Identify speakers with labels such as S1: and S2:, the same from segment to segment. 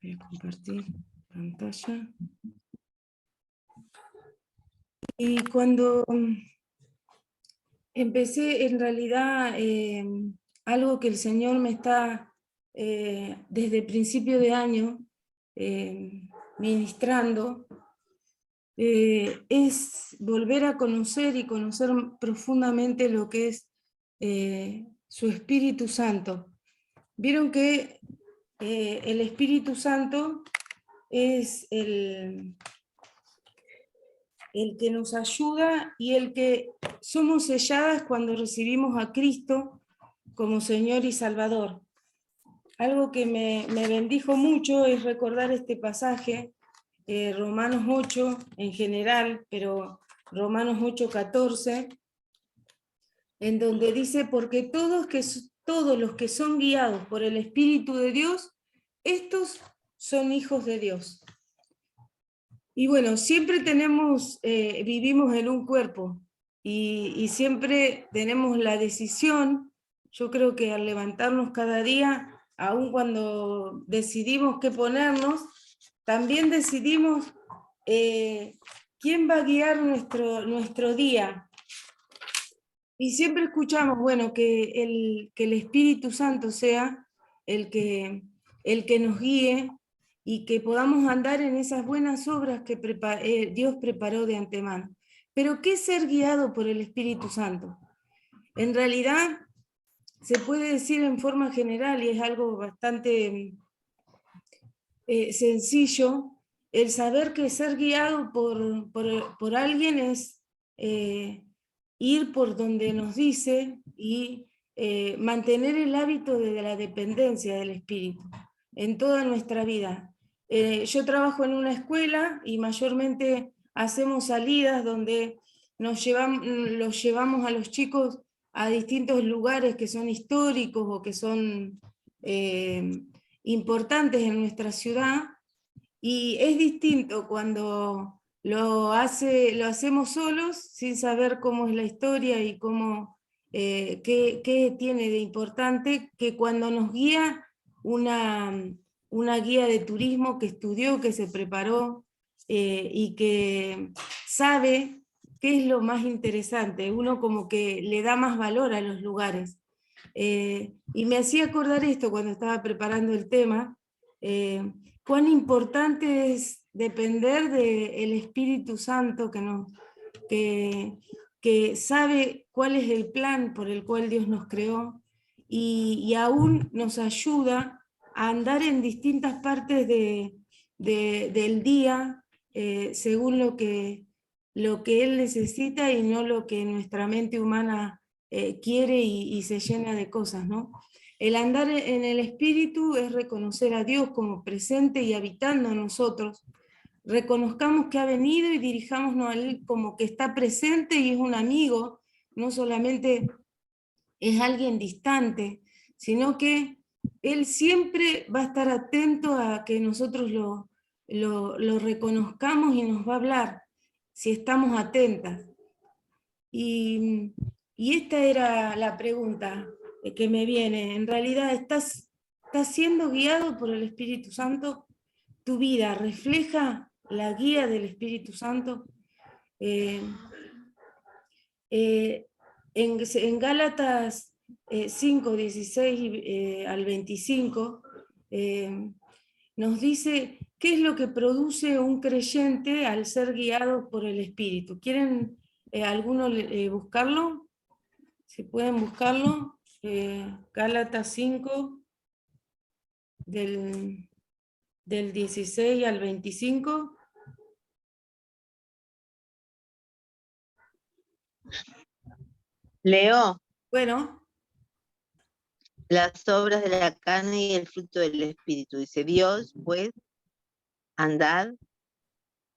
S1: Voy a compartir pantalla. Y cuando empecé, en realidad, algo que el Señor me está, desde el principio de año, ministrando, es volver a conocer y conocer profundamente lo que es su Espíritu Santo. Vieron que el Espíritu Santo es el que nos ayuda y el que somos selladas cuando recibimos a Cristo como Señor y Salvador. Algo que me bendijo mucho es recordar este pasaje, Romanos 8 en general, pero Romanos 8:14, en donde dice, porque todos los que son guiados por el Espíritu de Dios, estos son hijos de Dios. Y bueno, siempre vivimos en un cuerpo y siempre tenemos la decisión, yo creo que al levantarnos cada día, aun cuando decidimos qué ponernos, también decidimos quién va a guiar nuestro día. Y siempre escuchamos, bueno, que el Espíritu Santo sea el que nos guíe y que podamos andar en esas buenas obras que Dios preparó de antemano. Pero ¿qué es ser guiado por el Espíritu Santo? En realidad se puede decir en forma general, y es algo bastante sencillo, el saber que ser guiado por alguien es ir por donde nos dice y mantener el hábito de la dependencia del Espíritu en toda nuestra vida. Yo trabajo en una escuela y mayormente hacemos salidas donde los llevamos a los chicos a distintos lugares que son históricos o que son importantes en nuestra ciudad, y es distinto cuando lo hacemos solos, sin saber cómo es la historia y qué tiene de importante, que cuando nos guía una guía de turismo que estudió, que se preparó y que sabe qué es lo más interesante. Uno como que le da más valor a los lugares. Y me hacía acordar esto cuando estaba preparando el tema, cuán importante es depender del Espíritu Santo que sabe cuál es el plan por el cual Dios nos creó y aún nos ayuda a andar en distintas partes del día según lo que Él necesita y no lo que nuestra mente humana quiere y se llena de cosas, ¿no? El andar en el Espíritu es reconocer a Dios como presente y habitando en nosotros. Reconozcamos que ha venido y dirijámonos a Él como que está presente y es un amigo, no solamente es alguien distante, sino que Él siempre va a estar atento a que nosotros lo reconozcamos y nos va a hablar, si estamos atentas. Y esta era la pregunta que me viene. En realidad, ¿estás siendo guiado por el Espíritu Santo? ¿Tu vida refleja la guía del Espíritu Santo? En Gálatas 5, 16 al 25, nos dice qué es lo que produce un creyente al ser guiado por el Espíritu. ¿Quieren alguno buscarlo? Si pueden buscarlo, Gálatas 5, del 16 al 25.
S2: Leo.
S1: Bueno.
S2: Las obras de la carne y el fruto del Espíritu. Dice Dios, pues, andad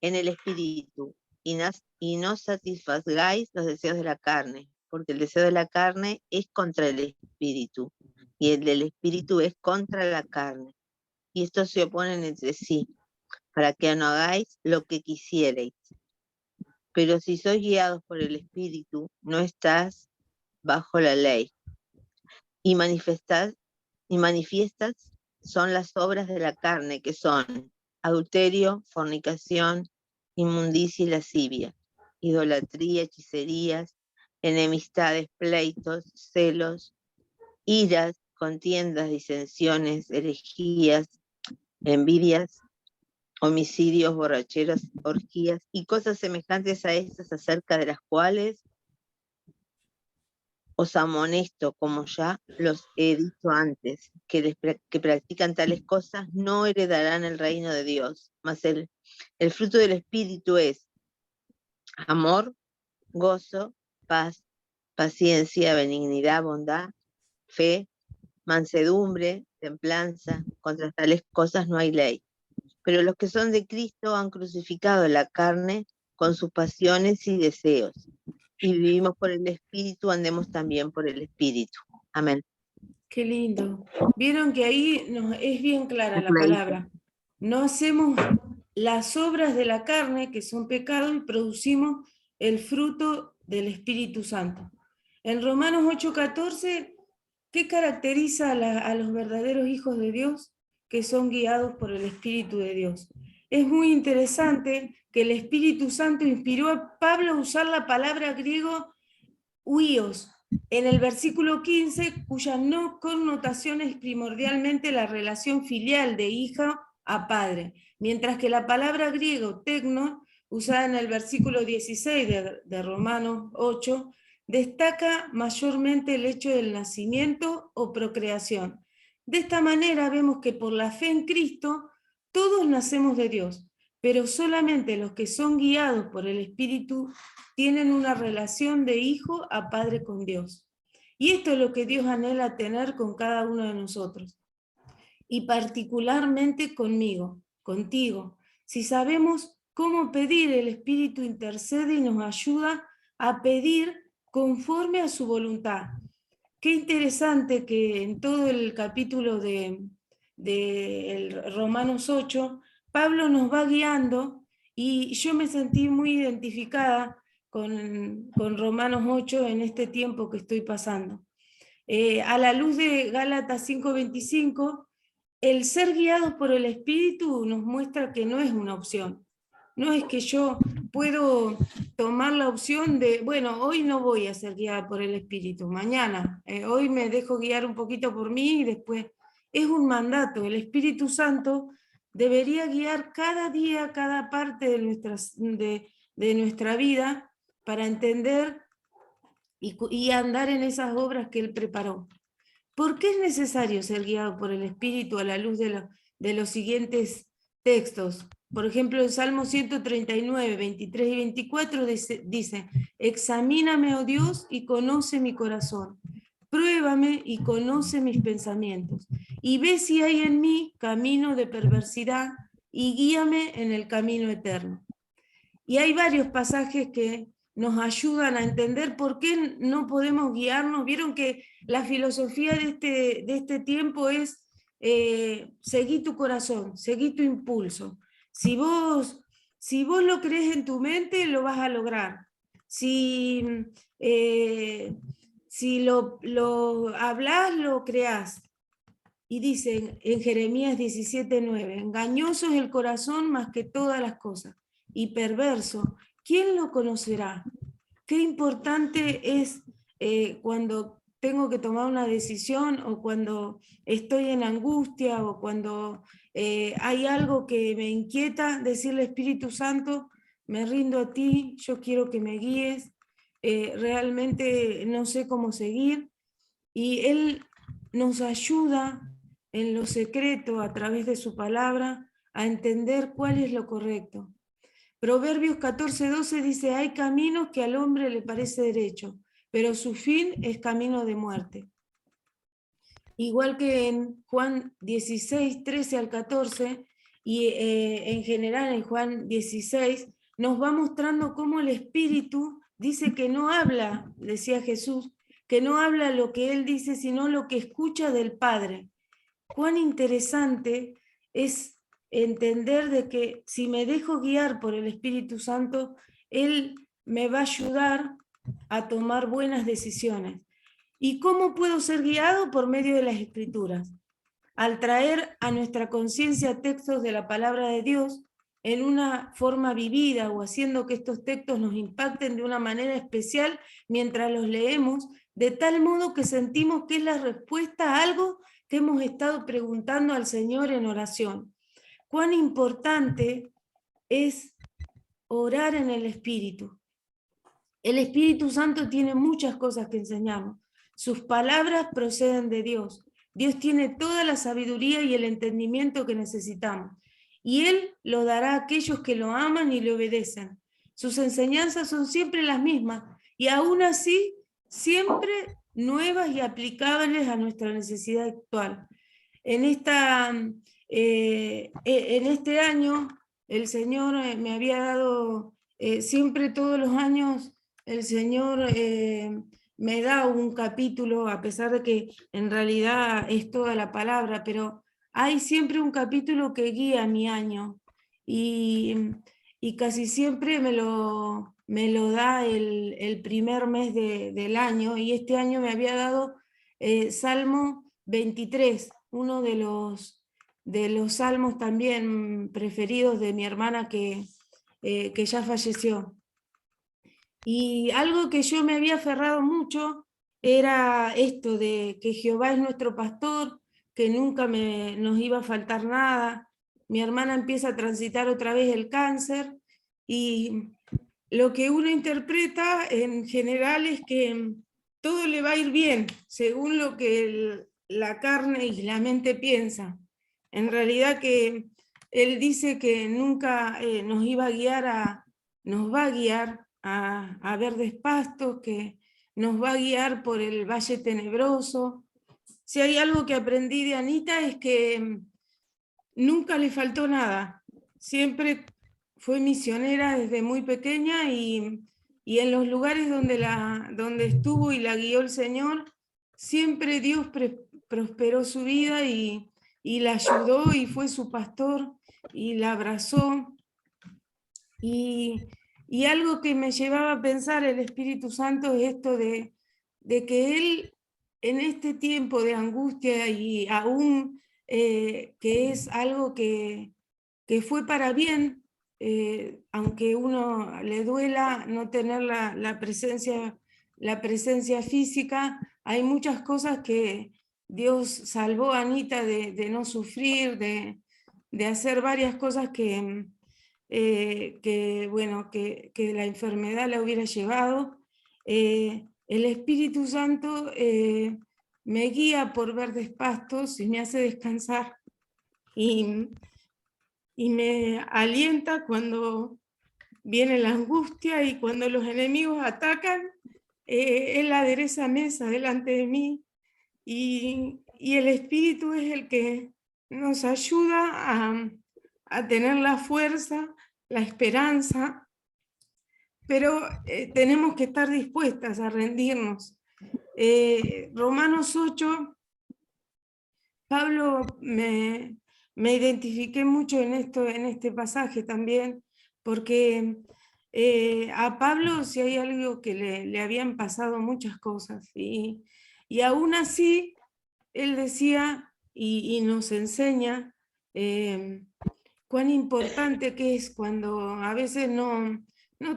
S2: en el Espíritu y no satisfagáis los deseos de la carne, porque el deseo de la carne es contra el Espíritu, y el del Espíritu es contra la carne. Y estos se oponen entre sí, para que no hagáis lo que quisierais. Pero si sois guiados por el Espíritu, no estás bajo la ley. Y manifiestas son las obras de la carne, que son adulterio, fornicación, inmundicia y lascivia, idolatría, hechicerías, enemistades, pleitos, celos, iras, contiendas, disensiones, herejías, envidias, homicidios, borracheras, orgías y cosas semejantes a estas, acerca de las cuales os amonesto, como ya los he dicho antes, que practican tales cosas no heredarán el reino de Dios. Mas el fruto del Espíritu es amor, gozo, paz, paciencia, benignidad, bondad, fe, mansedumbre, templanza. Contra tales cosas no hay ley. Pero los que son de Cristo han crucificado la carne con sus pasiones y deseos. Y vivimos por el Espíritu, andemos también por el Espíritu. Amén.
S1: Qué lindo. Vieron que ahí es bien clara la palabra. No hacemos las obras de la carne, que son pecado, y producimos el fruto del Espíritu Santo. En Romanos 8:14, ¿qué caracteriza a los verdaderos hijos de Dios? Que son guiados por el Espíritu de Dios. Es muy interesante que el Espíritu Santo inspiró a Pablo a usar la palabra griego huíos en el versículo 15, cuya no connotación es primordialmente la relación filial de hija a padre, mientras que la palabra griego tecno, usada en el versículo 16 de Romanos 8, destaca mayormente el hecho del nacimiento o procreación. De esta manera vemos que por la fe en Cristo todos nacemos de Dios, pero solamente los que son guiados por el Espíritu tienen una relación de hijo a padre con Dios. Y esto es lo que Dios anhela tener con cada uno de nosotros. Y particularmente conmigo, contigo. Si sabemos cómo pedir, el Espíritu intercede y nos ayuda a pedir conforme a su voluntad. Qué interesante que en todo el capítulo de Romanos 8, Pablo nos va guiando y yo me sentí muy identificada con Romanos 8 en este tiempo que estoy pasando. A la luz de Gálatas 5:25, el ser guiados por el Espíritu nos muestra que no es una opción. No es que yo puedo tomar la opción de, bueno, hoy no voy a ser guiada por el Espíritu, mañana, hoy me dejo guiar un poquito por mí y después. Es un mandato. El Espíritu Santo debería guiar cada día, cada parte de nuestra vida para entender y andar en esas obras que Él preparó. ¿Por qué es necesario ser guiado por el Espíritu a la luz de los siguientes textos? Por ejemplo, en Salmo 139, 23 y 24 dice, examíname, oh Dios, y conoce mi corazón. Pruébame y conoce mis pensamientos. Y ve si hay en mí camino de perversidad y guíame en el camino eterno. Y hay varios pasajes que nos ayudan a entender por qué no podemos guiarnos. Vieron que la filosofía de este tiempo es seguí tu corazón, seguí tu impulso. Si vos lo crees en tu mente, lo vas a lograr. Si lo hablás, lo creás. Y dice en Jeremías 17:9, engañoso es el corazón más que todas las cosas, y perverso, ¿quién lo conocerá? Qué importante es cuando tengo que tomar una decisión o cuando estoy en angustia o cuando hay algo que me inquieta, decirle Espíritu Santo, me rindo a ti, yo quiero que me guíes, realmente no sé cómo seguir, y Él nos ayuda en lo secreto a través de su palabra a entender cuál es lo correcto. Proverbios 14:12 dice, hay caminos que al hombre le parece derecho, pero su fin es camino de muerte. Igual que en Juan 16:13 al 14, y en general en Juan 16, nos va mostrando cómo el Espíritu dice que no habla, decía Jesús, que no habla lo que Él dice, sino lo que escucha del Padre. Cuán interesante es entender de que si me dejo guiar por el Espíritu Santo, Él me va a ayudar a tomar buenas decisiones. ¿Y cómo puedo ser guiado? Por medio de las Escrituras. al traer a nuestra conciencia textos de la palabra de Dios en una forma vivida o haciendo que estos textos nos impacten de una manera especial mientras los leemos, de tal modo que sentimos que es la respuesta a algo que hemos estado preguntando al Señor en oración. Cuán importante es orar en el Espíritu. El Espíritu Santo tiene muchas cosas que enseñarnos. Sus palabras proceden de Dios. Dios tiene toda la sabiduría y el entendimiento que necesitamos. Y Él lo dará a aquellos que lo aman y le obedecen. Sus enseñanzas son siempre las mismas y aún así siempre nuevas y aplicables a nuestra necesidad actual. En este año el Señor me había dado, siempre todos los años el Señor me da un capítulo, a pesar de que en realidad es toda la palabra, pero hay siempre un capítulo que guía mi año y casi siempre me lo da el primer mes del año, y este año me había dado Salmo 23, uno de los salmos también preferidos de mi hermana que ya falleció. Y algo que yo me había aferrado mucho era esto de que Jehová es nuestro pastor, que nunca nos iba a faltar nada. Mi hermana empieza a transitar otra vez el cáncer y lo que uno interpreta en general es que todo le va a ir bien, según lo que la carne y la mente piensa. En realidad que él dice que nunca nos iba a guiar nos va a guiar a verdes pastos, que nos va a guiar por el valle tenebroso. Si hay algo que aprendí de Anita es que nunca le faltó nada. Siempre fue misionera desde muy pequeña y en los lugares donde estuvo y la guió el Señor, siempre Dios prosperó su vida y la ayudó y fue su pastor y la abrazó. Y algo que me llevaba a pensar el Espíritu Santo es esto de que Él en este tiempo de angustia y aún que es algo que fue para bien, aunque uno le duela no tener la presencia física, hay muchas cosas que Dios salvó a Anita de no sufrir, de hacer varias cosas bueno, que la enfermedad la hubiera llevado. El Espíritu Santo me guía por verdes pastos y me hace descansar y me alienta cuando viene la angustia y cuando los enemigos atacan. Él adereza mesa delante de mí y el Espíritu es el que nos ayuda a tener la fuerza, la esperanza, pero tenemos que estar dispuestas a rendirnos. Romanos 8, Pablo, me identifiqué mucho en este pasaje también, porque a Pablo si hay algo que le habían pasado muchas cosas, y aún así él decía y nos enseña cuán importante que es cuando a veces no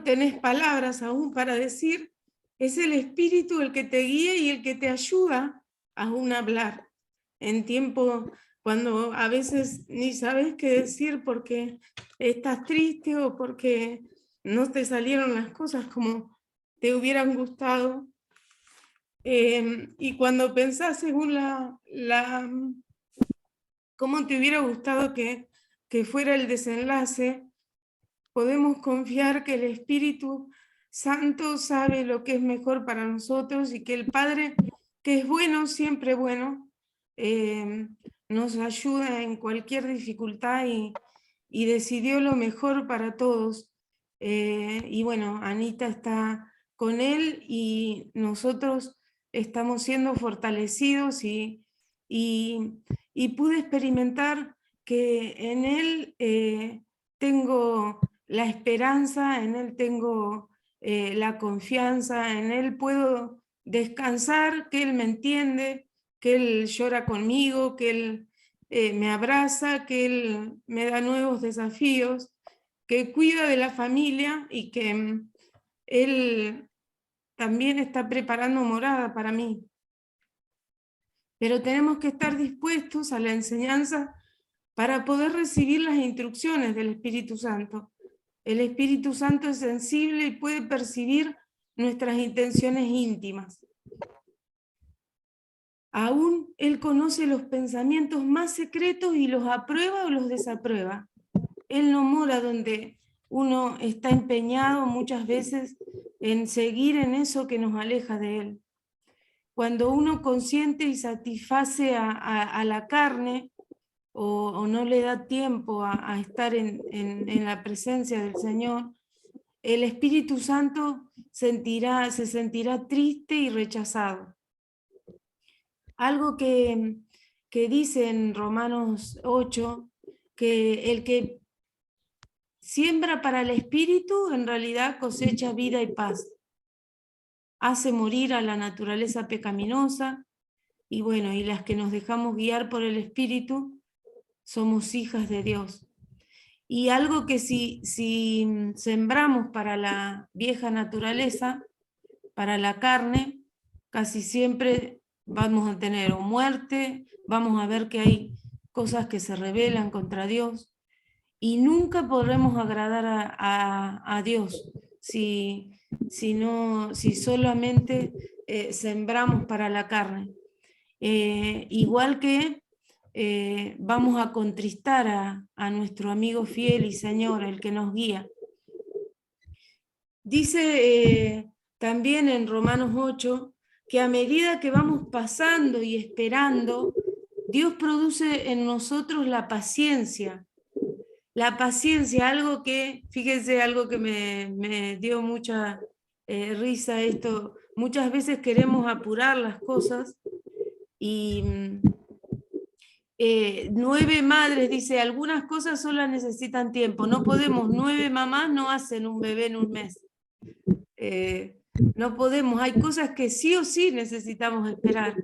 S1: tenés palabras aún para decir, es el Espíritu el que te guía y el que te ayuda a aún hablar en tiempo cuando a veces ni sabes qué decir porque estás triste o porque no te salieron las cosas como te hubieran gustado. Y cuando pensás según cómo te hubiera gustado que fuera el desenlace, podemos confiar que el Espíritu Santo sabe lo que es mejor para nosotros y que el Padre, que es bueno, siempre bueno, nos ayuda en cualquier dificultad y decidió lo mejor para todos. Y bueno, Anita está con él y nosotros estamos siendo fortalecidos y pude experimentar que en él tengo la esperanza, en él tengo la confianza, en él puedo descansar, que él me entiende, que él llora conmigo, que me abraza, que Él me da nuevos desafíos, que cuida de la familia y que Él también está preparando morada para mí. Pero tenemos que estar dispuestos a la enseñanza para poder recibir las instrucciones del Espíritu Santo. El Espíritu Santo es sensible y puede percibir nuestras intenciones íntimas. Aún Él conoce los pensamientos más secretos y los aprueba o los desaprueba. Él no mora donde uno está empeñado muchas veces en seguir en eso que nos aleja de Él. Cuando uno consiente y satisface a la carne o no le da tiempo a estar en la presencia del Señor, el Espíritu Santo se sentirá triste y rechazado. Algo que dice en Romanos 8, que el que siembra para el Espíritu en realidad cosecha vida y paz. Hace morir a la naturaleza pecaminosa, y bueno, y las que nos dejamos guiar por el Espíritu somos hijas de Dios. Y algo que si sembramos para la vieja naturaleza, para la carne, casi siempre vamos a tener o muerte, vamos a ver que hay cosas que se rebelan contra Dios, y nunca podremos agradar a Dios si solamente sembramos para la carne. Igual que vamos a contristar a nuestro amigo fiel y Señor, el que nos guía. Dice también en Romanos 8 que a medida que vamos pasando y esperando, Dios produce en nosotros la paciencia. La paciencia, algo que, fíjense, algo que me dio mucha risa esto. Muchas veces queremos apurar las cosas y 9 madres, dice, algunas cosas solo necesitan tiempo. No podemos, 9 mamás no hacen un bebé en un mes. No podemos, hay cosas que sí o sí necesitamos esperar.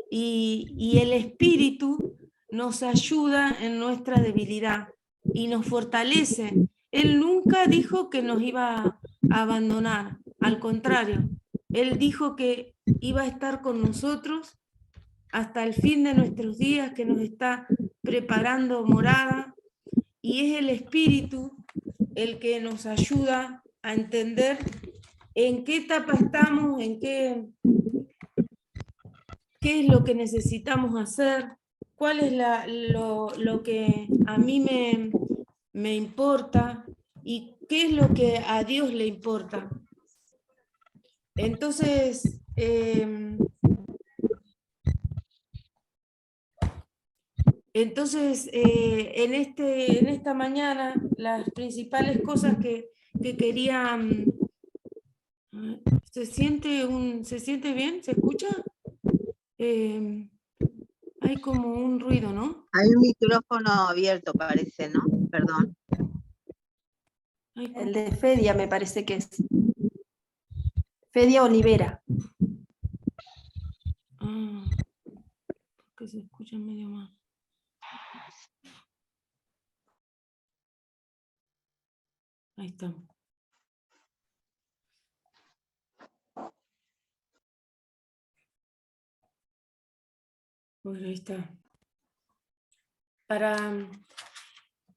S1: Y el Espíritu nos ayuda en nuestra debilidad y nos fortalece. Él nunca dijo que nos iba a abandonar, al contrario, Él dijo que iba a estar con nosotros hasta el fin de nuestros días, que nos está preparando morada, y es el Espíritu el que nos ayuda a entender en qué etapa estamos, en qué es lo que necesitamos hacer, cuál es lo que a mí me importa y qué es lo que a Dios le importa. Entonces, en esta mañana, las principales cosas que quería... ¿Se siente bien? ¿Se escucha? Hay como un ruido, ¿no?
S2: Hay un micrófono abierto, parece, ¿no? Perdón.
S3: El de Fedia me parece que es. Fedia Olivera.
S1: Ah, porque se escucha medio mal. Ahí está. Bueno, ahí está. Para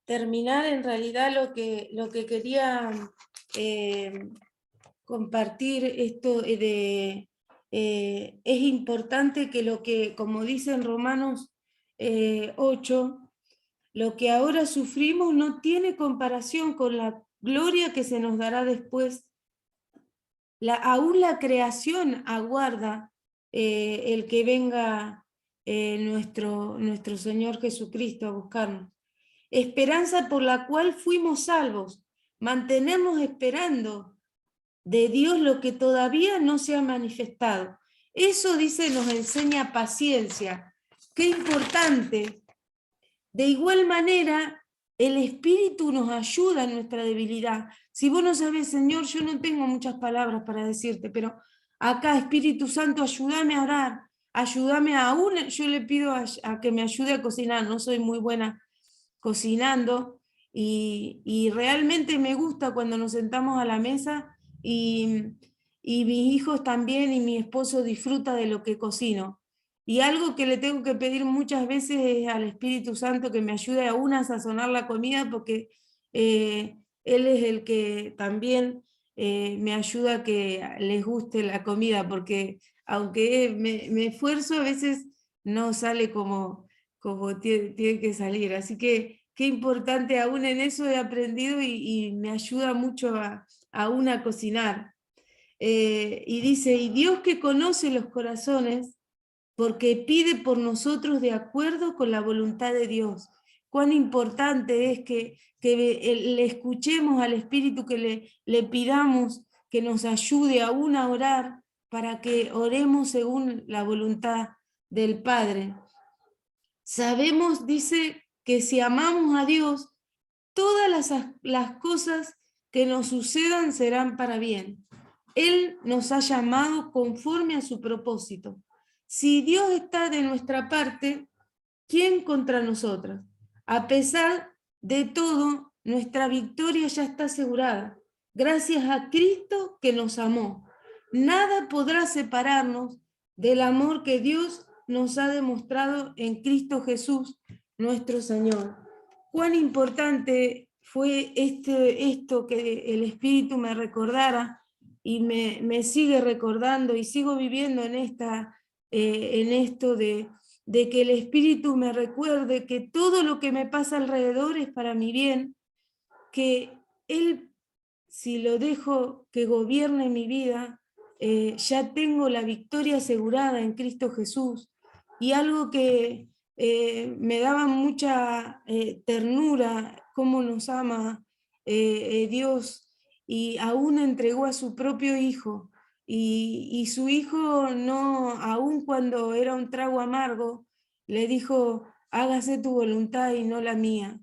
S1: terminar, en realidad lo que quería compartir esto es importante que como dice en Romanos 8, lo que ahora sufrimos no tiene comparación con la gloria que se nos dará después. Aún la creación aguarda el que venga nuestro Señor Jesucristo a buscarnos. Esperanza por la cual fuimos salvos. Mantenemos esperando de Dios lo que todavía no se ha manifestado. Eso, dice, nos enseña paciencia. Qué importante. De igual manera, el Espíritu nos ayuda en nuestra debilidad. Si vos no sabés, Señor, yo no tengo muchas palabras para decirte, pero acá, Espíritu Santo, ayúdame a orar, ayúdame aún, yo le pido a que me ayude a cocinar, no soy muy buena cocinando, y realmente me gusta cuando nos sentamos a la mesa y mis hijos también y mi esposo disfruta de lo que cocino. Y algo que le tengo que pedir muchas veces es al Espíritu Santo que me ayude aún a sazonar la comida, porque Él es el que también me ayuda a que les guste la comida, porque aunque me esfuerzo, a veces no sale como tiene que salir. Así que qué importante, aún en eso he aprendido y me ayuda mucho aún a cocinar. Y dice, y Dios que conoce los corazones, porque pide por nosotros de acuerdo con la voluntad de Dios. Cuán importante es que le escuchemos al Espíritu, que le pidamos que nos ayude aún a orar, para que oremos según la voluntad del Padre. Sabemos, dice, que si amamos a Dios, todas las cosas que nos sucedan serán para bien. Él nos ha llamado conforme a su propósito. Si Dios está de nuestra parte, ¿quién contra nosotras? A pesar de todo, nuestra victoria ya está asegurada, gracias a Cristo que nos amó. Nada podrá separarnos del amor que Dios nos ha demostrado en Cristo Jesús, nuestro Señor. Cuán importante fue esto que el Espíritu me recordara, y me sigue recordando, y sigo viviendo en esto de que el Espíritu me recuerde que todo lo que me pasa alrededor es para mi bien, que Él, si lo dejo que gobierne mi vida, ya tengo la victoria asegurada en Cristo Jesús. Y algo que me daba mucha ternura, cómo nos ama Dios, y aún entregó a su propio Hijo, y su Hijo, no, aun cuando era un trago amargo, le dijo, hágase tu voluntad y no la mía.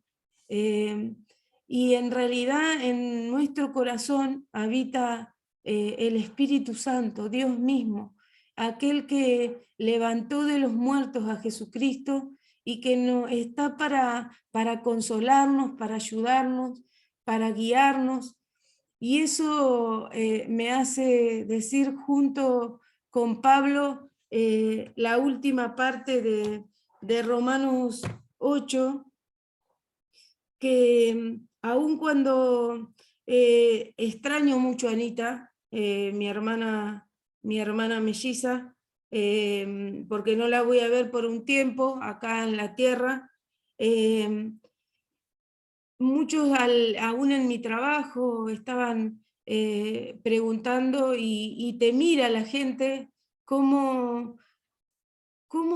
S1: Y en realidad en nuestro corazón habita el Espíritu Santo, Dios mismo, aquel que levantó de los muertos a Jesucristo y que no está para consolarnos, para ayudarnos, para guiarnos. Y eso me hace decir junto con Pablo la última parte de Romanos 8, que aun cuando extraño mucho a Anita, mi hermana melliza, porque no la voy a ver por un tiempo acá en la tierra, muchos aún en mi trabajo estaban preguntando, y te mira la gente cómo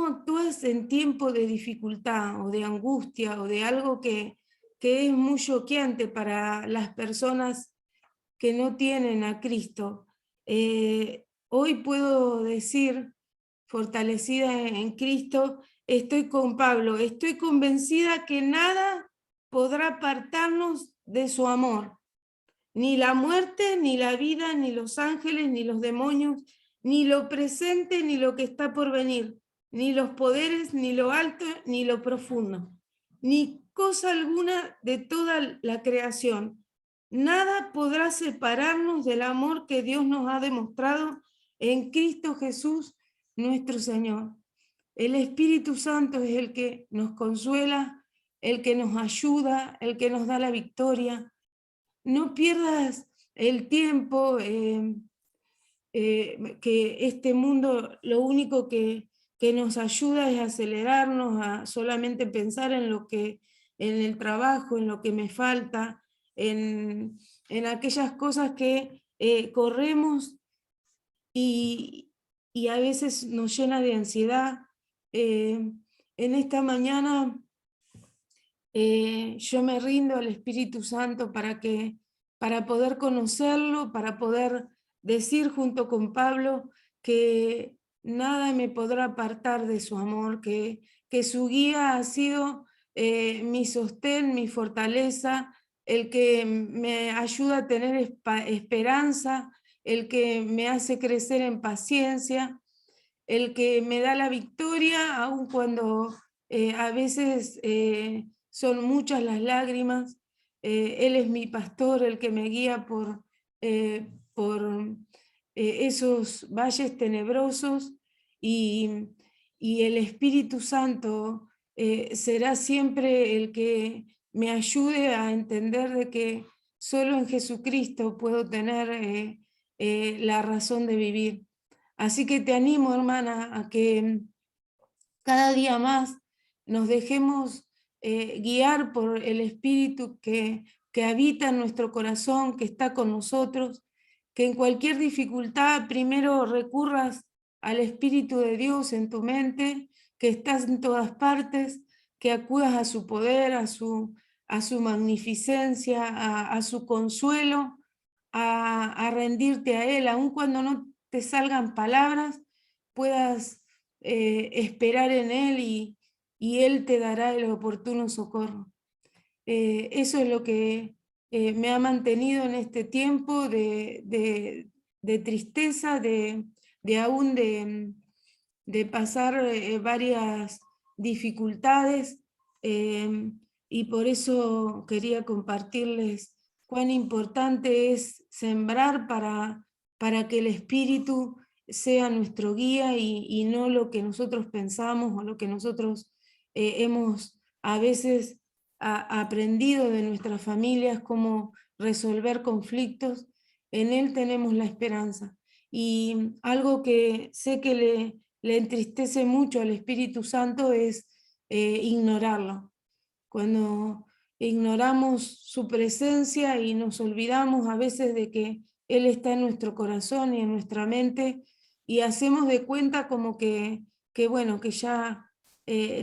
S1: actúas en tiempo de dificultad o de angustia o de algo que es muy choqueante para las personas que no tienen a Cristo. Hoy puedo decir, fortalecida en Cristo, estoy con Pablo, estoy convencida que nada podrá apartarnos de su amor, ni la muerte, ni la vida, ni los ángeles, ni los demonios, ni lo presente, ni lo que está por venir, ni los poderes, ni lo alto, ni lo profundo, ni cosa alguna de toda la creación. Nada podrá separarnos del amor que Dios nos ha demostrado en Cristo Jesús, nuestro Señor. El Espíritu Santo es el que nos consuela, el que nos ayuda, el que nos da la victoria. No pierdas el tiempo, que este mundo lo único que nos ayuda es acelerarnos a solamente pensar en el trabajo, en lo que me falta, en aquellas cosas que corremos y a veces nos llena de ansiedad. En esta mañana yo me rindo al Espíritu Santo para poder conocerlo, para poder decir junto con Pablo que nada me podrá apartar de su amor, que su guía ha sido mi sostén, mi fortaleza, el que me ayuda a tener esperanza, el que me hace crecer en paciencia. el que me da la victoria, aun cuando a veces son muchas las lágrimas. Él es mi pastor, el que me guía por esos valles tenebrosos, y el Espíritu Santo será siempre el que me ayude a entender de que solo en Jesucristo puedo tener la razón de vivir. Así que te animo, hermana, a que cada día más nos dejemos guiar por el Espíritu que habita en nuestro corazón, que está con nosotros, que en cualquier dificultad primero recurras al Espíritu de Dios en tu mente, que estás en todas partes, que acudas a su poder, a su magnificencia, a su consuelo, a rendirte a Él, aun cuando no te salgan palabras, puedas esperar en Él y Él te dará el oportuno socorro. Eso es lo que me ha mantenido en este tiempo de tristeza, aún de pasar varias dificultades, y por eso quería compartirles cuán importante es sembrar para que el Espíritu sea nuestro guía y no lo que nosotros pensamos o lo que nosotros hemos a veces aprendido de nuestras familias, cómo resolver conflictos. En Él tenemos la esperanza. Y algo que sé que le entristece mucho al Espíritu Santo es ignorarlo. Cuando ignoramos su presencia y nos olvidamos a veces de que Él está en nuestro corazón y en nuestra mente, y hacemos de cuenta como que bueno, que ya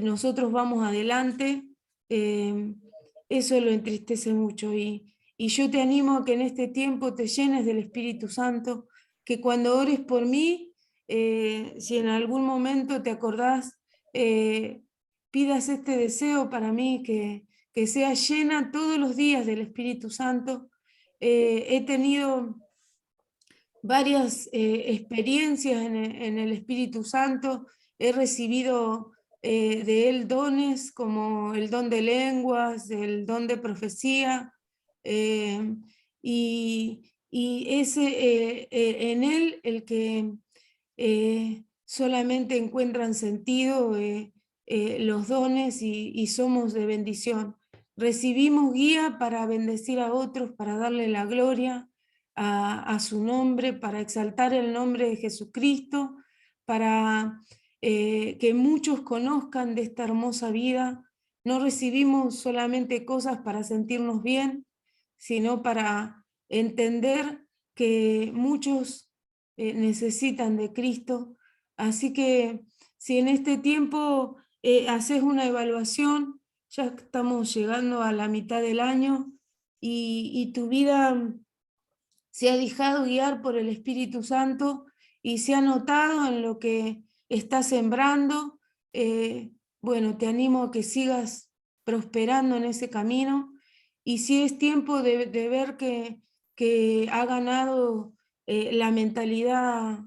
S1: nosotros vamos adelante, eso lo entristece mucho. Y yo te animo a que en este tiempo te llenes del Espíritu Santo, que cuando ores por mí, si en algún momento te acordás, pidas este deseo para mí, que sea llena todos los días del Espíritu Santo. He tenido varias experiencias en el Espíritu Santo, he recibido de Él dones como el don de lenguas, el don de profecía, y ese, en Él el que solamente encuentran sentido los dones y somos de bendición. Recibimos guía para bendecir a otros, para darle la gloria a su nombre, para exaltar el nombre de Jesucristo, para que muchos conozcan de esta hermosa vida. No recibimos solamente cosas para sentirnos bien, sino para entender que muchos necesitan de Cristo. Así que si en este tiempo haces una evaluación, ya estamos llegando a la mitad del año y tu vida se ha dejado guiar por el Espíritu Santo y se ha notado en lo que está sembrando, bueno, te animo a que sigas prosperando en ese camino. Y si es tiempo de ver que ha ganado la mentalidad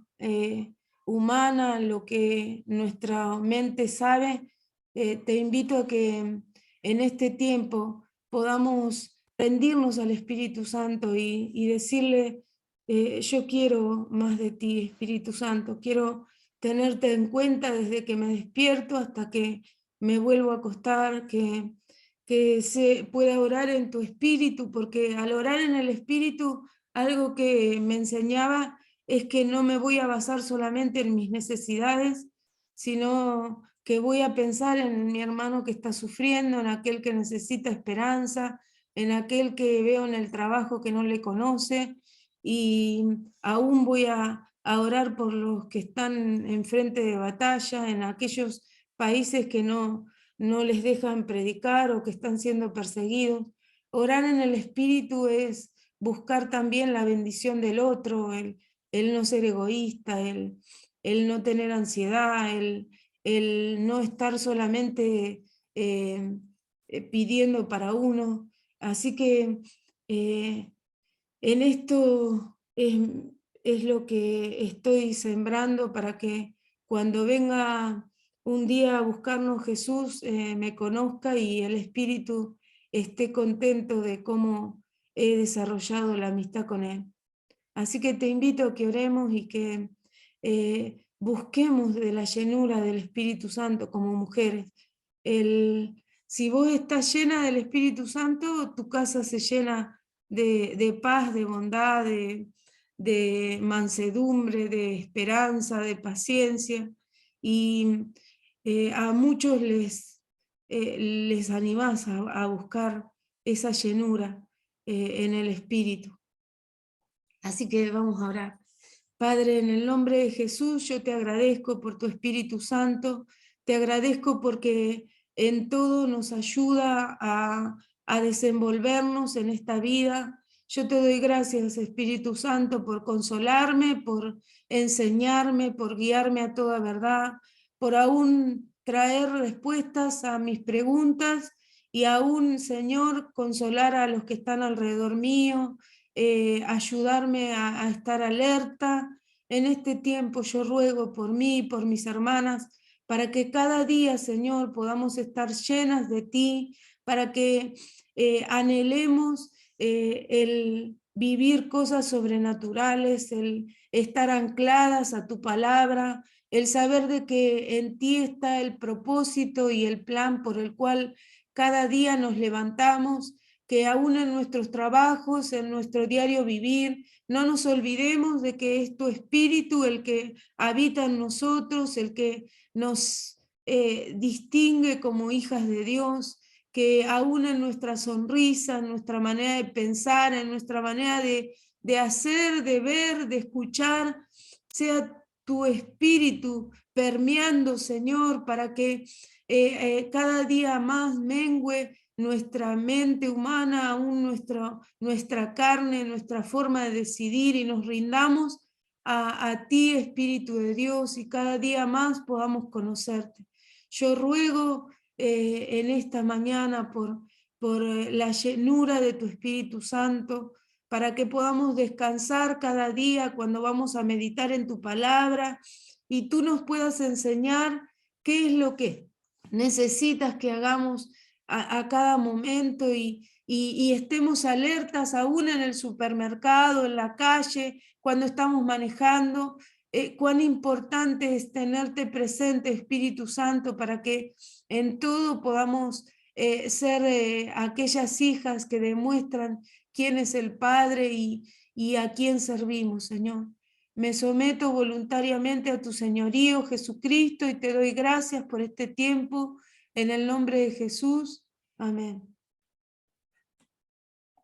S1: humana, lo que nuestra mente sabe, te invito a que en este tiempo podamos rendirnos al Espíritu Santo y decirle, yo quiero más de ti, Espíritu Santo, quiero tenerte en cuenta desde que me despierto hasta que me vuelvo a acostar, que se pueda orar en tu espíritu, porque al orar en el espíritu, algo que me enseñaba es que no me voy a basar solamente en mis necesidades, sino que voy a pensar en mi hermano que está sufriendo, en aquel que necesita esperanza, en aquel que veo en el trabajo que no le conoce, y aún voy a orar por los que están en frente de batalla, en aquellos países que no les dejan predicar o que están siendo perseguidos. Orar en el Espíritu es buscar también la bendición del otro, el no ser egoísta, el no tener ansiedad, el no estar solamente pidiendo para uno. Así que en esto es lo que estoy sembrando para que cuando venga un día a buscarnos Jesús, me conozca y el Espíritu esté contento de cómo he desarrollado la amistad con Él. Así que te invito a que oremos y que busquemos de la llenura del Espíritu Santo como mujeres. Si vos estás llena del Espíritu Santo, tu casa se llena de paz, de bondad, de mansedumbre, de esperanza, de paciencia. Y a muchos les animás a buscar esa llenura en el Espíritu. Así que vamos a orar. Padre, en el nombre de Jesús, yo te agradezco por tu Espíritu Santo, te agradezco porque en todo nos ayuda a desenvolvernos en esta vida. Yo te doy gracias, Espíritu Santo, por consolarme, por enseñarme, por guiarme a toda verdad, por aún traer respuestas a mis preguntas y aún, Señor, consolar a los que están alrededor mío, ayudarme a estar alerta. En este tiempo yo ruego por mí, por mis hermanas, para que cada día, Señor, podamos estar llenas de ti, para que anhelemos el vivir cosas sobrenaturales, el estar ancladas a tu palabra, el saber de que en ti está el propósito y el plan por el cual cada día nos levantamos, que aún en nuestros trabajos, en nuestro diario vivir, no nos olvidemos de que es tu Espíritu el que habita en nosotros, el que nos distingue como hijas de Dios, que aún en nuestra sonrisa, en nuestra manera de pensar, en nuestra manera de hacer, de ver, de escuchar, sea tu Espíritu permeando, Señor, para que cada día más mengue nuestra mente humana, aún nuestra carne, nuestra forma de decidir, y nos rindamos a ti, Espíritu de Dios, y cada día más podamos conocerte. Yo ruego en esta mañana por la llenura de tu Espíritu Santo, para que podamos descansar cada día cuando vamos a meditar en tu palabra, y tú nos puedas enseñar qué es lo que necesitas que hagamos a cada momento, y estemos alertas aún en el supermercado, en la calle, cuando estamos manejando. Cuán importante es tenerte presente, Espíritu Santo, para que en todo podamos ser aquellas hijas que demuestran quién es el Padre y a quién servimos, Señor. Me someto voluntariamente a tu señorío, Jesucristo, y te doy gracias por este tiempo. En el nombre de Jesús. Amén.